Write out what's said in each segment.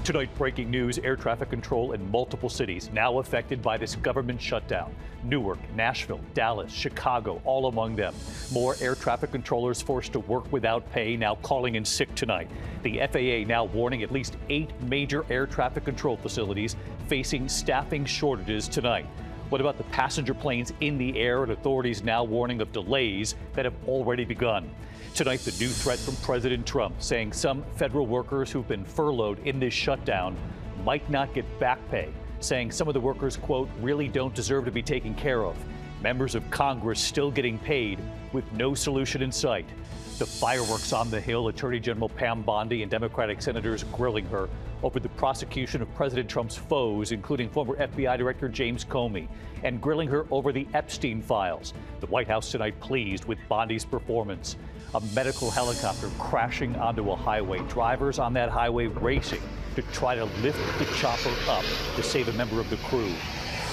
Tonight, breaking news, air traffic control in multiple cities now affected by this government shutdown. Newark, Nashville, Dallas, Chicago, all among them. More air traffic controllers forced to work without pay, now calling in sick tonight. The FAA now warning at least 8 major air traffic control facilities facing staffing shortages tonight. What about the passenger planes in the air, and authorities now warning of delays that have already begun? Tonight, the new threat from President Trump, saying some federal workers who've been furloughed in this shutdown might not get back pay, saying some of the workers, quote, really don't deserve to be taken care of. Members of Congress still getting paid with no solution in sight. The fireworks on the Hill, Attorney General Pam Bondi and Democratic senators grilling her over the prosecution of President Trump's foes, including former FBI Director James Comey, and grilling her over the Epstein files. The White House tonight pleased with Bondi's performance. A medical helicopter crashing onto a highway. Drivers on that highway racing to try to lift the chopper up to save a member of the crew.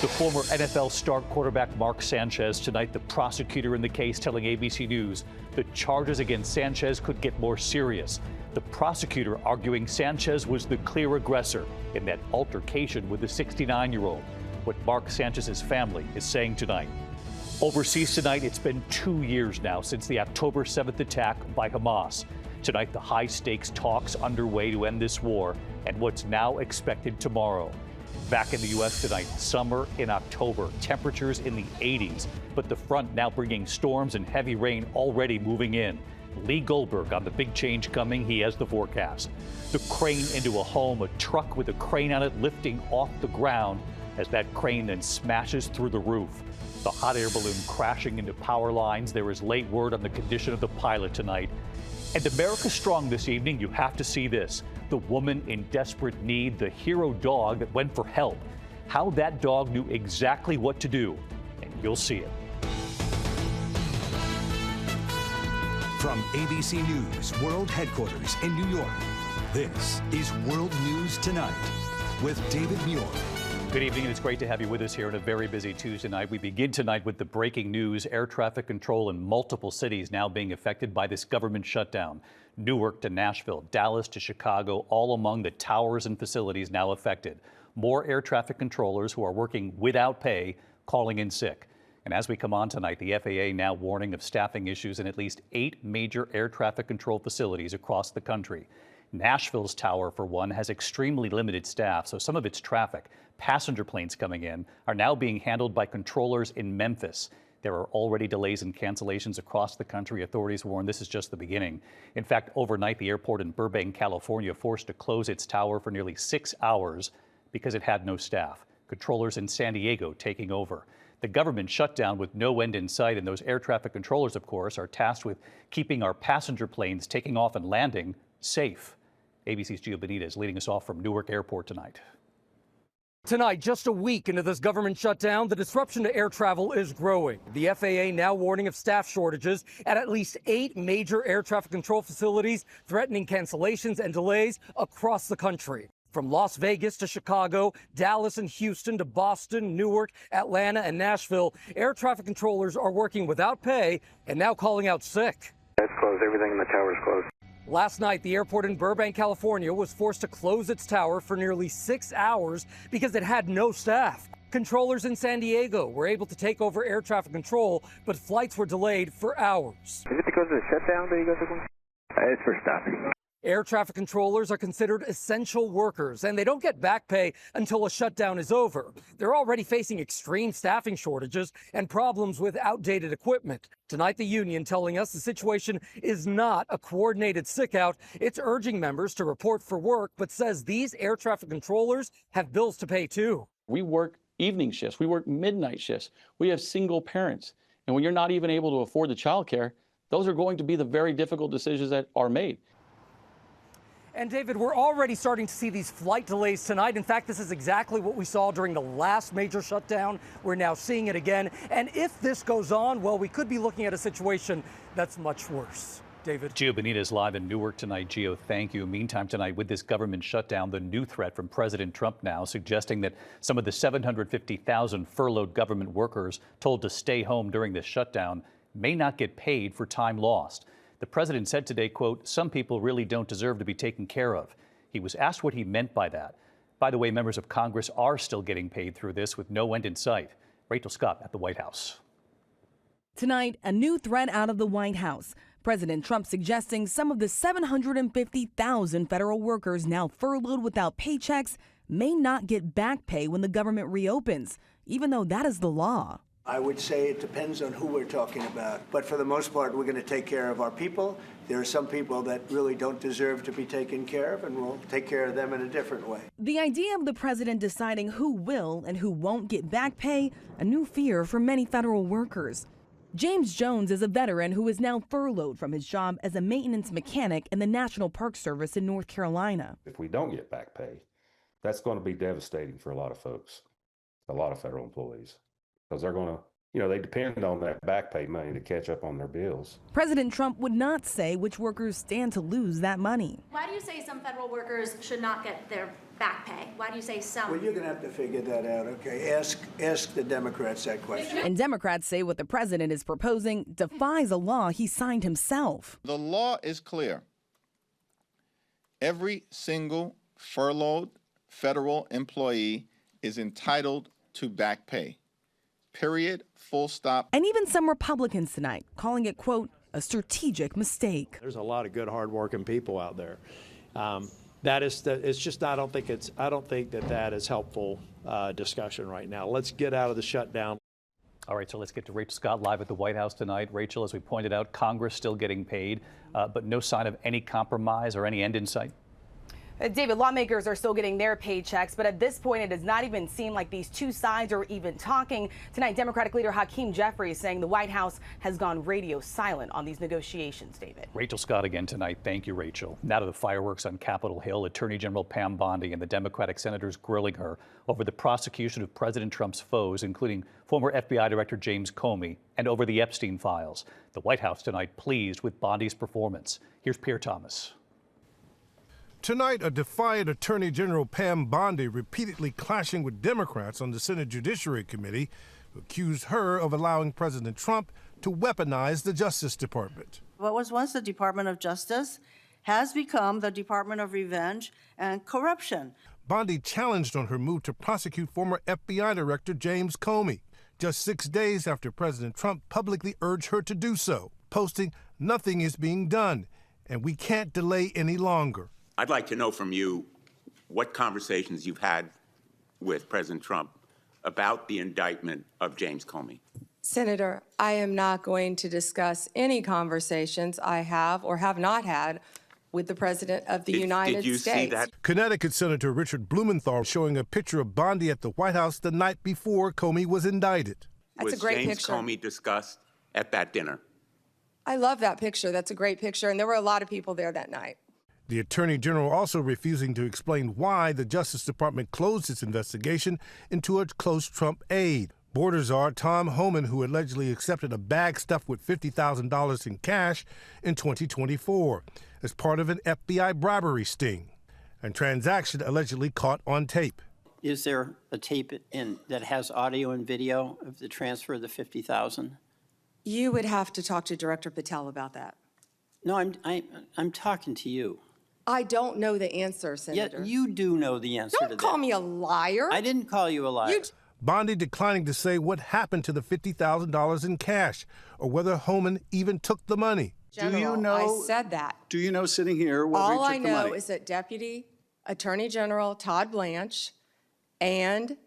The former NFL star quarterback Mark Sanchez tonight, the prosecutor in the case, telling ABC News the charges against Sanchez could get more serious. The prosecutor arguing Sanchez was the clear aggressor in that altercation with the 69-year-old. What Mark Sanchez's family is saying tonight. Overseas tonight, it's been 2 years now since the October 7th attack by Hamas. Tonight, the high-stakes talks underway to end this war and what's now expected tomorrow. Back in the U.S. tonight, summer in October, temperatures in the 80s, but the front now bringing storms and heavy rain already moving in. Lee Goldberg on the big change coming. He has the forecast. The crane into a home, a truck with a crane on it lifting off the ground as that crane then smashes through the roof. The hot air balloon crashing into power lines. There is late word on the condition of the pilot tonight. And America Strong this evening, you have to see this. The woman in desperate need, the hero dog that went for help. How that dog knew exactly what to do. And you'll see it. From ABC News World Headquarters in New York, this is World News Tonight with David Muir. Good evening, and it's great to have you with us here on a very busy Tuesday night. We begin tonight with the breaking news. Air traffic control in multiple cities now being affected by this government shutdown. Newark to Nashville, Dallas to Chicago, all among the towers and facilities now affected. More air traffic controllers who are working without pay, calling in sick. And as we come on tonight, the FAA now warning of staffing issues in at least 8 major air traffic control facilities across the country. Nashville's tower, for one, has extremely limited staff, so some of its traffic, passenger planes coming in, are now being handled by controllers in Memphis. There are already delays and cancellations across the country. Authorities warn this is just the beginning. In fact, overnight, the airport in Burbank, California, forced to close its tower for nearly 6 hours because it had no staff. Controllers in San Diego taking over. The government shut down with no end in sight, and those air traffic controllers, of course, are tasked with keeping our passenger planes taking off and landing safe. ABC's Gio Benitez leading us off from Newark Airport tonight. Tonight, just a week into this government shutdown, the disruption to air travel is growing. The FAA now warning of staff shortages at least 8 major air traffic control facilities, threatening cancellations and delays across the country. From Las Vegas to Chicago, Dallas and Houston to Boston, Newark, Atlanta and Nashville, air traffic controllers are working without pay and now calling out sick. It's closed. Everything in the tower is closed. Last night, the airport in Burbank, California, was forced to close its tower for nearly 6 hours because it had no staff. Controllers in San Diego were able to take over air traffic control, but flights were delayed for hours. Is it because of the shutdown that you guys are going? It's for staffing. Air traffic controllers are considered essential workers, and they don't get back pay until a shutdown is over. They're already facing extreme staffing shortages and problems with outdated equipment. Tonight, the union telling us the situation is not a coordinated sick-out. It's urging members to report for work, but says these air traffic controllers have bills to pay too. We work evening shifts. We work midnight shifts. We have single parents. And when you're not even able to afford the childcare, those are going to be the very difficult decisions that are made. And David, we're already starting to see these flight delays tonight. In fact, this is exactly what we saw during the last major shutdown. We're now seeing it again. And if this goes on, well, we could be looking at a situation that's much worse. David. Gio Benitez live in Newark tonight. Gio, thank you. Meantime, tonight, with this government shutdown, the new threat from President Trump now suggesting that some of the 750,000 furloughed government workers told to stay home during this shutdown may not get paid for time lost. The president said today, quote, some people really don't deserve to be taken care of. He was asked what he meant by that. By the way, members of Congress are still getting paid through this with no end in sight. Rachel Scott at the White House. Tonight, a new threat out of the White House. President Trump suggesting some of the 750,000 federal workers now furloughed without paychecks may not get back pay when the government reopens, even though that is the law. I would say it depends on who we're talking about. But for the most part, we're going to take care of our people. There are some people that really don't deserve to be taken care of, and we'll take care of them in a different way. The idea of the president deciding who will and who won't get back pay, a new fear for many federal workers. James Jones is a veteran who is now furloughed from his job as a maintenance mechanic in the National Park Service in North Carolina. If we don't get back pay, that's going to be devastating for a lot of folks, a lot of federal employees, because they're going to, they depend on that back pay money to catch up on their bills. President Trump would not say which workers stand to lose that money. Why do you say some federal workers should not get their back pay? Why do you say some? Well, you're going to have to figure that out, okay? Ask the Democrats that question. And Democrats say what the president is proposing defies a law he signed himself. The law is clear. Every single furloughed federal employee is entitled to back pay. Period. Full stop. And even some Republicans tonight calling it, quote, a strategic mistake. There's a lot of good, hardworking people out there. It's just, I don't think that is helpful discussion right now. Let's get out of the shutdown. All right, so let's get to Rachel Scott live at the White House tonight. Rachel, as we pointed out, Congress still getting paid, but no sign of any compromise or any end in sight. David, lawmakers are still getting their paychecks, but at this point, it does not even seem like these two sides are even talking. Tonight, Democratic leader Hakeem Jeffries saying the White House has gone radio silent on these negotiations, David. Rachel Scott again tonight. Thank you, Rachel. Now to the fireworks on Capitol Hill. Attorney General Pam Bondi and the Democratic senators grilling her over the prosecution of President Trump's foes, including former FBI Director James Comey, and over the Epstein files. The White House tonight pleased with Bondi's performance. Here's Pierre Thomas. Tonight, a defiant Attorney General Pam Bondi repeatedly clashing with Democrats on the Senate Judiciary Committee, who accused her of allowing President Trump to weaponize the Justice Department. What was once the Department of Justice has become the Department of Revenge and Corruption. Bondi challenged on her move to prosecute former FBI Director James Comey, just 6 days after President Trump publicly urged her to do so, posting, "Nothing is being done, and we can't delay any longer." I'd like to know from you what conversations you've had with President Trump about the indictment of James Comey. Senator, I am not going to discuss any conversations I have or have not had with the President of the United States. Did you see that? Connecticut Senator Richard Blumenthal showing a picture of Bondi at the White House the night before Comey was indicted. That's a great James picture. Comey discussed at that dinner? I love that picture. That's a great picture, and there were a lot of people there that night. The Attorney General also refusing to explain why the Justice Department closed its investigation into a close Trump aide. Border czar Tom Homan, who allegedly accepted a bag stuffed with $50,000 in cash in 2024 as part of an FBI bribery sting, and transaction allegedly caught on tape. Is there a tape that has audio and video of the transfer of the $50,000? You would have to talk to Director Patel about that. No, I'm talking to you. I don't know the answer, Senator. Yeah, you do know the answer to that. Don't call me a liar. I didn't call you a liar. Bondi declining to say what happened to the $50,000 in cash or whether Homan even took the money. General, do you know? I said that. Do you know sitting here whether All he took I the know money? is that Deputy Attorney General Todd Blanche and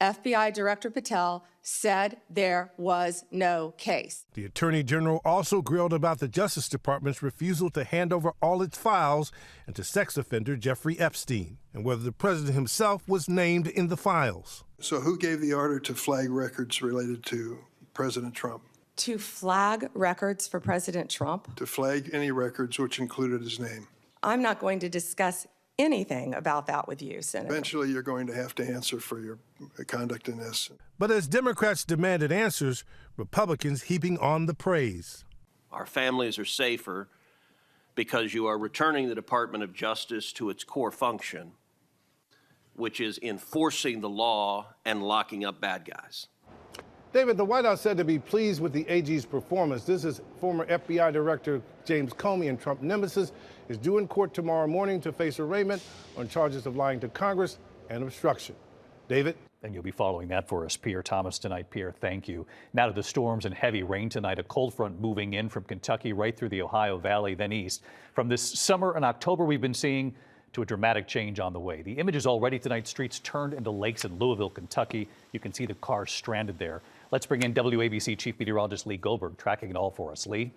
FBI Director Patel said there was no case. The Attorney General also grilled about the Justice Department's refusal to hand over all its files and to sex offender Jeffrey Epstein, and whether the president himself was named in the files. So who gave the order to flag records related to President Trump? To flag records for President Trump? To flag any records which included his name. I'm not going to discuss anything about that with you, Senator. Eventually, you're going to have to answer for your conduct in this. But as Democrats demanded answers, Republicans heaping on the praise. Our families are safer because you are returning the Department of Justice to its core function, which is enforcing the law and locking up bad guys. David, the White House said to be pleased with the AG's performance. This is former FBI Director James Comey, and Trump nemesis is due in court tomorrow morning to face arraignment on charges of lying to Congress and obstruction. David? And you'll be following that for us, Pierre Thomas, tonight. Pierre, thank you. Now to the storms and heavy rain tonight. A cold front moving in from Kentucky right through the Ohio Valley, then east. From this summer and October we've been seeing to a dramatic change on the way. The images already tonight, streets turned into lakes in Louisville, Kentucky. You can see the cars stranded there. Let's bring in WABC Chief Meteorologist Lee Goldberg, tracking it all for us. Lee?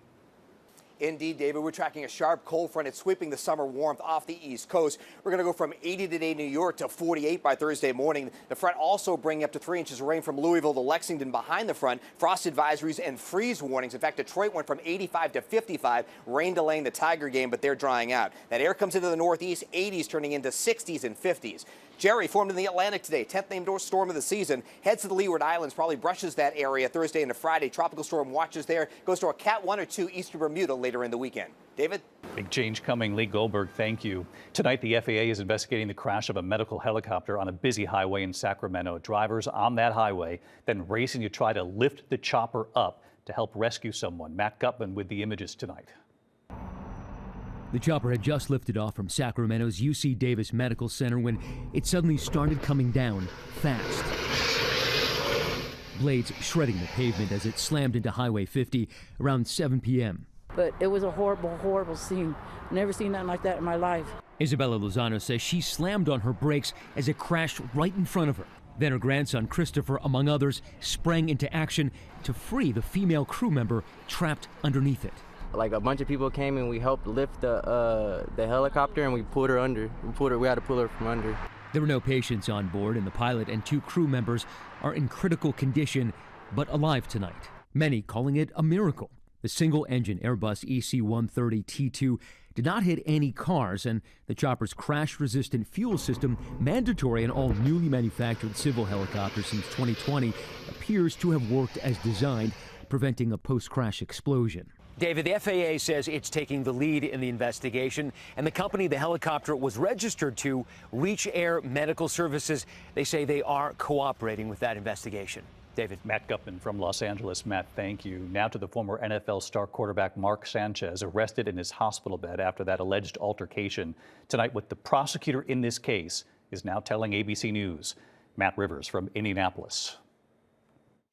Indeed, David, we're tracking a sharp cold front. It's sweeping the summer warmth off the East Coast. We're going to go from 80 today in New York to 48 by Thursday morning. The front also bringing up to 3 inches of rain from Louisville to Lexington behind the front. Frost advisories and freeze warnings. In fact, Detroit went from 85 to 55. Rain delaying the Tiger game, but they're drying out. That air comes into the northeast, 80s turning into 60s and 50s. Jerry formed in the Atlantic today, 10th named storm of the season, heads to the Leeward Islands, probably brushes that area Thursday into Friday. Tropical storm watches there, goes to a Cat 1 or 2 east of Bermuda later in the weekend. David? Big change coming. Lee Goldberg, thank you. Tonight, the FAA is investigating the crash of a medical helicopter on a busy highway in Sacramento. Drivers on that highway then racing to try to lift the chopper up to help rescue someone. Matt Gutman with the images tonight. The chopper had just lifted off from Sacramento's UC Davis Medical Center when it suddenly started coming down fast. Blades shredding the pavement as it slammed into Highway 50 around 7 p.m. But it was a horrible, horrible scene. Never seen nothing like that in my life. Isabella Lozano says she slammed on her brakes as it crashed right in front of her. Then her grandson, Christopher, among others, sprang into action to free the female crew member trapped underneath it. Like a bunch of people came and we helped lift the helicopter and we pulled her under. We had to pull her from under. There were no patients on board, and the pilot and 2 crew members are in critical condition but alive tonight. Many calling it a miracle. The single-engine Airbus EC-130 T2 did not hit any cars, and the chopper's crash-resistant fuel system, mandatory in all newly manufactured civil helicopters since 2020, appears to have worked as designed, preventing a post-crash explosion. David, the FAA says it's taking the lead in the investigation, and the company the helicopter was registered to, Reach Air Medical Services, they say they are cooperating with that investigation. David. Matt Gutman from Los Angeles. Matt, thank you. Now to the former NFL star quarterback Mark Sanchez, arrested in his hospital bed after that alleged altercation. Tonight, what the prosecutor in this case is now telling ABC News. Matt Rivers from Indianapolis.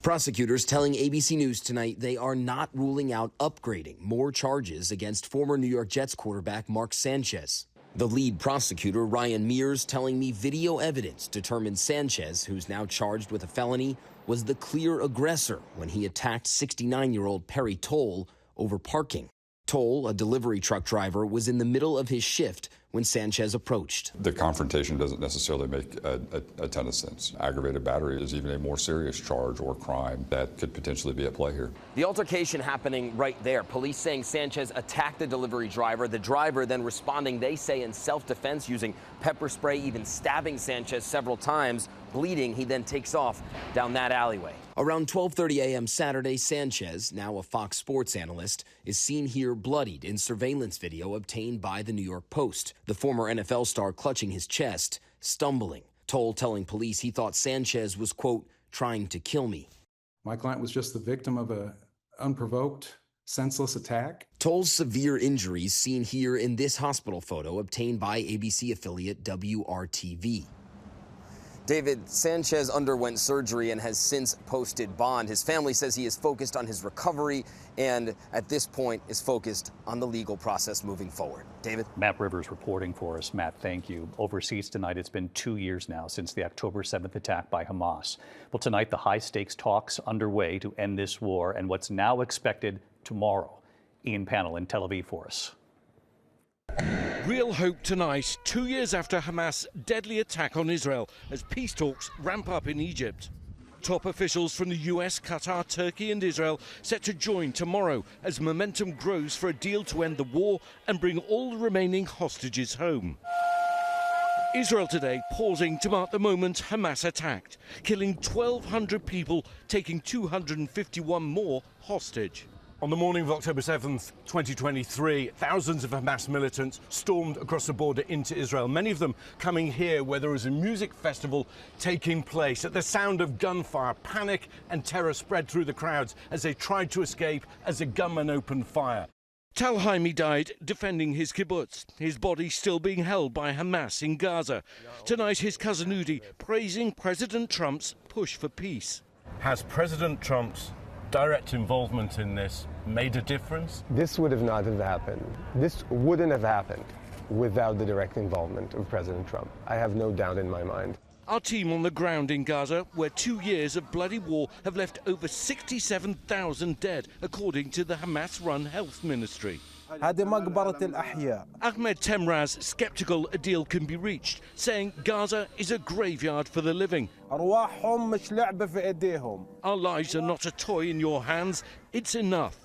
Prosecutors telling ABC News tonight they are not ruling out upgrading more charges against former New York Jets quarterback Mark Sanchez. The lead prosecutor, Ryan Mears, telling me video evidence determined Sanchez, who's now charged with a felony, was the clear aggressor when he attacked 69-year-old Perry Toll over parking. Toll, a delivery truck driver, was in the middle of his shift when Sanchez approached. The confrontation doesn't necessarily make a ton of sense. Aggravated battery is even a more serious charge or crime that could potentially be at play here. The altercation happening right there. Police saying Sanchez attacked the delivery driver. The driver then responding, they say, in self-defense, using pepper spray, even stabbing Sanchez several times. Bleeding, he then takes off down that alleyway. Around 12:30 a.m. Saturday, Sanchez, now a Fox Sports analyst, is seen here bloodied in surveillance video obtained by the New York Post. The former NFL star clutching his chest, stumbling. Toll telling police he thought Sanchez was, quote, trying to kill me. My client was just the victim of an unprovoked, senseless attack. Toll's severe injuries seen here in this hospital photo obtained by ABC affiliate WRTV. David, Sanchez underwent surgery and has since posted bond. His family says he is focused on his recovery and at this point is focused on the legal process moving forward. David? Matt Rivers reporting for us. Matt, thank you. Overseas tonight, it's been 2 years now since the October 7th attack by Hamas. Well, tonight, the high-stakes talks underway to end this war and what's now expected tomorrow. Ian Pannell in Tel Aviv for us. Real hope tonight, 2 years after Hamas' deadly attack on Israel, as peace talks ramp up in Egypt. Top officials from the US, Qatar, Turkey and Israel set to join tomorrow as momentum grows for a deal to end the war and bring all the remaining hostages home. Israel today pausing to mark the moment Hamas attacked, killing 1,200 people, taking 251 more hostage. On the morning of October 7th, 2023, thousands of Hamas militants stormed across the border into Israel, many of them coming here where there was a music festival taking place. At the sound of gunfire, panic and terror spread through the crowds as they tried to escape as a gunman opened fire. Tal Haimi died defending his kibbutz, his body still being held by Hamas in Gaza. Tonight, his cousin Udi praising President Trump's push for peace. Has President Trump's direct involvement in this made a difference? This would not have happened. This wouldn't have happened without the direct involvement of President Trump. I have no doubt in my mind. Our team on the ground in Gaza, where 2 years of bloody war have left over 67,000 dead, according to the Hamas-run health ministry. Ahmed Temraz skeptical a deal can be reached, saying Gaza is a graveyard for the living. Our lives are not a toy in your hands. It's enough.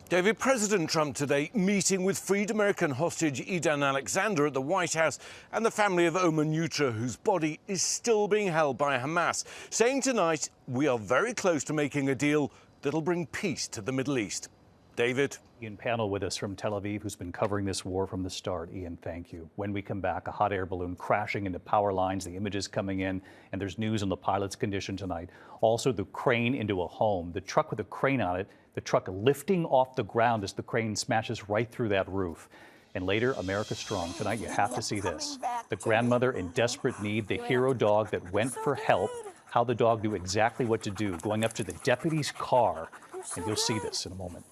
David, President Trump today meeting with freed American hostage Edan Alexander at the White House and the family of Omar Nutra, whose body is still being held by Hamas, saying tonight we are very close to making a deal that'll bring peace to the Middle East. David. Ian Panel with us from Tel Aviv, who's been covering this war from the start. Ian, thank you. When we come back, a hot air balloon crashing into power lines, the images coming in, and there's news on the pilot's condition tonight. Also, the crane into a home, the truck with a crane on it, the truck lifting off the ground as the crane smashes right through that roof. And later, America Strong. Tonight, you have to see this. The grandmother in desperate need, the hero dog that went for help, how the dog knew exactly what to do, going up to the deputy's car. And you'll see this in a moment.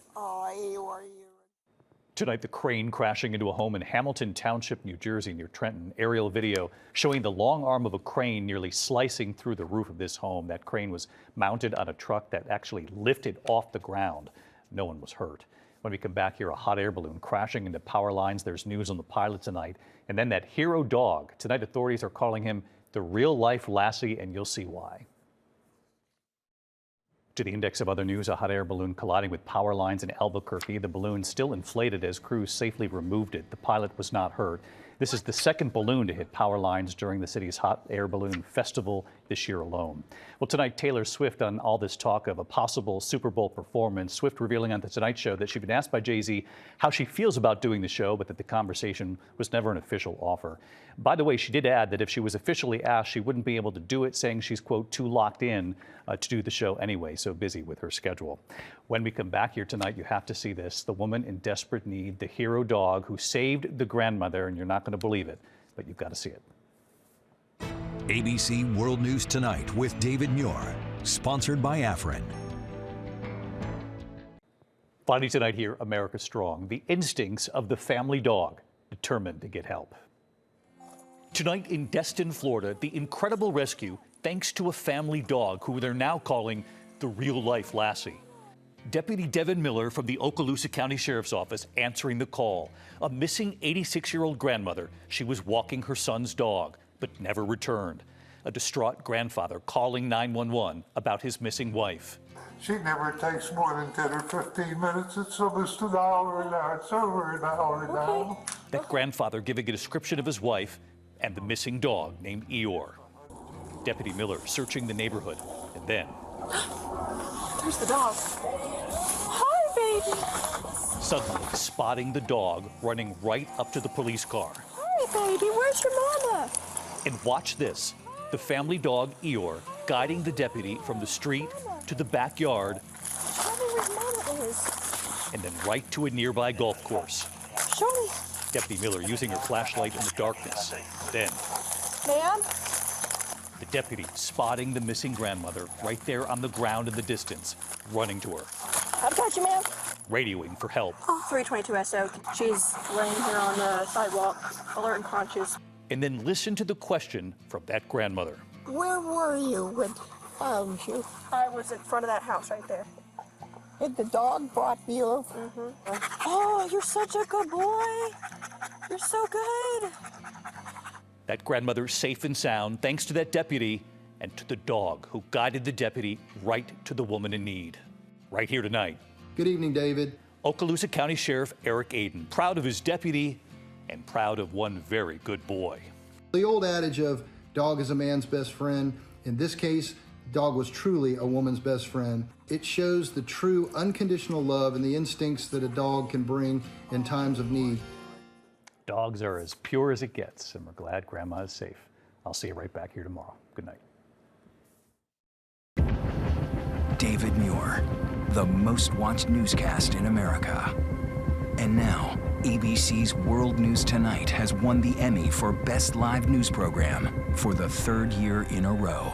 Tonight, the crane crashing into a home in Hamilton Township, New Jersey, near Trenton. Aerial video showing the long arm of a crane nearly slicing through the roof of this home. That crane was mounted on a truck that actually lifted off the ground. No one was hurt. When we come back here, a hot air balloon crashing into power lines. There's news on the pilot tonight. And then that hero dog. Tonight, authorities are calling him the real-life Lassie, and you'll see why. To the index of other news, a hot air balloon colliding with power lines in Albuquerque. The balloon still inflated as crews safely removed it. The pilot was not hurt. This is the second balloon to hit power lines during the city's hot air balloon festival this year alone. Well, tonight, Taylor Swift on all this talk of a possible Super Bowl performance. Swift revealing on The Tonight Show that she'd been asked by Jay-Z how she feels about doing the show, but that the conversation was never an official offer. By the way, she did add that if she was officially asked, she wouldn't be able to do it, saying she's, quote, too locked in to do the show anyway, so busy with her schedule. When we come back here tonight, you have to see this. The woman in desperate need, the hero dog who saved the grandmother, and you're not going to believe it, but you've got to see it. ABC World News Tonight with David Muir, sponsored by Afrin. Finally tonight here, America Strong. The instincts of the family dog, determined to get help. Tonight in Destin, Florida, the incredible rescue thanks to a family dog who they're now calling the real-life Lassie. Deputy David Muir from the Okaloosa County Sheriff's Office answering the call. A missing 86-year-old grandmother. She was walking her son's dog, but never returned. A distraught grandfather calling 911 about his missing wife. She never takes more than 10 or 15 minutes. It's almost an hour now. It's over an hour now. That grandfather giving a description of his wife and the missing dog named Eeyore. Deputy Miller searching the neighborhood, and then... There's the dog. Hi, baby. Suddenly spotting the dog running right up to the police car. Hi, baby. Where's your mama? And watch this. The family dog, Eeyore, guiding the deputy from the street to the backyard. Tell me where mama is. And then right to a nearby golf course. Show me. Deputy Miller using her flashlight in the darkness. Then... Ma'am? The deputy spotting the missing grandmother right there on the ground in the distance, running to her. I've got you, ma'am. Radioing for help. 322 SO. She's laying here on the sidewalk, alert and conscious. And then listen to the question from that grandmother. Where were you when I found you? I was in front of that house right there. And the dog brought me over. Mm-hmm. Oh, you're such a good boy. You're so good. That grandmother safe and sound thanks to that deputy and to the dog who guided the deputy right to the woman in need. Right here tonight. Good evening, David. Okaloosa County Sheriff Eric Aden, proud of his deputy and proud of one very good boy. The old adage of dog is a man's best friend. In this case, dog was truly a woman's best friend. It shows the true unconditional love and the instincts that a dog can bring in times of need. Dogs are as pure as it gets, and we're glad Grandma is safe. I'll see you right back here tomorrow. Good night. David Muir, the most watched newscast in America. And now, ABC's World News Tonight has won the Emmy for Best Live News Program for the third year in a row.